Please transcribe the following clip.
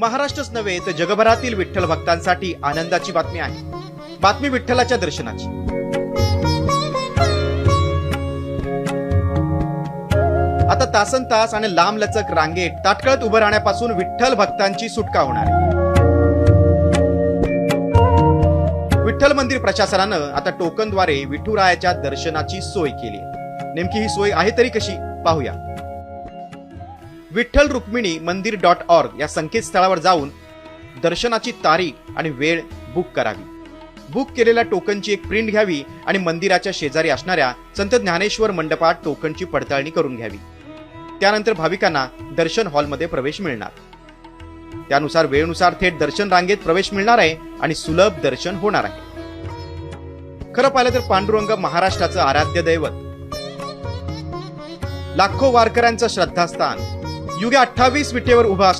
महाराष्ट्रच नव्हे तर जगभरातील विठ्ठल भक्तांसाठी आनंदाची बातमी आहे। बातमी विठ्ठलाच्या दर्शनाची। आता तासनतास आणि लांबलचक रांगेत ताटकळत उभं राहण्यापासून विठ्ठल भक्तांची सुटका होणार आहे। विठ्ठल मंदिर प्रशासनानं आता टोकनद्वारे विठुरायाच्या दर्शनाची सोय केली आहे। नेमकी ही सोय आहे तरी कशी पाहूया। विठ्ठल रुक्मिणी मंदिर .org या संकेतस्थळावर जाऊन दर्शनाची तारीख आणि वेळ बुक करावी। बुक केलेल्या टोकनची एक प्रिंट घ्यावी आणि मंदिराच्या शेजारी असणाऱ्या संत ज्ञानेश्वर मंडपात टोकनची पडताळणी करून घ्यावी। त्यानंतर भाविकांना दर्शन हॉलमध्ये प्रवेश मिळणार। त्यानुसार वेळेनुसार थेट दर्शन रांगेत प्रवेश मिळणार आहे आणि सुलभ दर्शन होणार आहे। खरं पाहिलं तर पांडुरंग महाराष्ट्राचं आराध्य दैवत, लाखो वारकऱ्यांचं श्रद्धास्थान, युगे 28 विटेवर उभा